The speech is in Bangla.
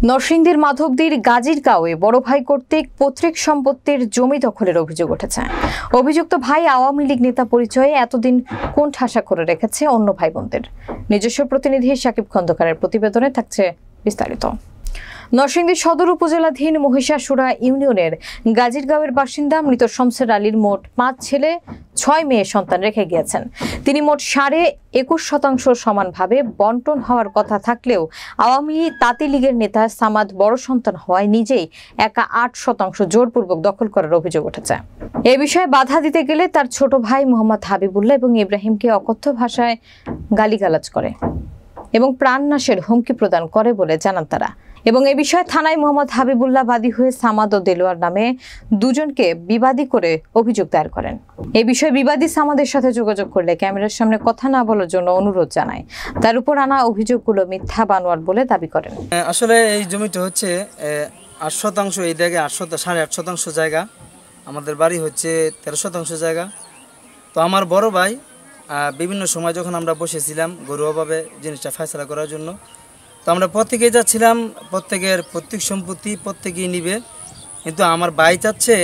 নরসিংদীর মাধবদীর গাজীরগাঁওয়ে বড় ভাই কর্তৃক পৈতৃক সম্পত্তির জমি দখলের অভিযোগ উঠেছে। অভিযুক্ত ভাই আওয়ামী লীগ নেতা পরিচয়ে এতদিন কোণঠাসা করে রেখেছে অন্য ভাই বোনদের। নিজস্ব প্রতিনিধি সাকিব খন্দকারের প্রতিবেদনে থাকছে বিস্তারিত। নরসিংদী সদর উপজেলাধীন মহিষাসুরা ইউনিয়নের গাজীরগাঁওয়ের বাসিন্দা মৃত শমসের আলীর মোট 5 ছেলে 6 মেয়ে সন্তান রেখে গিয়েছেন। তিনি মোট 21.5% সমানভাবে বন্টন হওয়ার কথা থাকলেও আওয়ামী তাঁতি লীগের নেতা সামাদ বড় সন্তান হওয়ায় নিজেই একা 8% জোরপূর্বক দখল করার অভিযোগ উঠেছে। এ বিষয়ে বাধা দিতে গেলে তার ছোট ভাই মোহাম্মদ হাবিবুল্লাহ এবং ইব্রাহিমকে অকথ্য ভাষায় গালিগালাজ করে এবং প্রাণনাশের হুমকি প্রদান করে বলে জানান তারা। এবং এ বিষয়ে থানায় মোহাম্মদ হাবিবুল্লাহ বাদী হয়ে সামাদ ও দেলোয়ার নামে দুজনকে বিবাদী করে অভিযোগ দায়ের করেন। এ বিষয়ে বিবাদী সামাদের সাথে যোগাযোগ করলে ক্যামেরার সামনে কথা না বলার জন্য অনুরোধ জানায়। তার উপর আনা অভিযোগগুলো মিথ্যা বানোয়াট বলে দাবি করেন। আসলে এই জমিটা হচ্ছে 8%, এই জায়গায় 8.5% জায়গা, আমাদের বাড়ি হচ্ছে 13% জায়গা। তো আমার বড় ভাই বিভিন্ন সময় যখন আমরা বসেছিলাম ঘরোয়াভাবে জিনিসটা ফয়সালা করার জন্য, তো আমরা প্রত্যেকেই যাচ্ছিলাম প্রত্যেকের পৈতৃক সম্পত্তি প্রত্যেকেই নিবে, কিন্তু আমার ভাই চাচ্ছে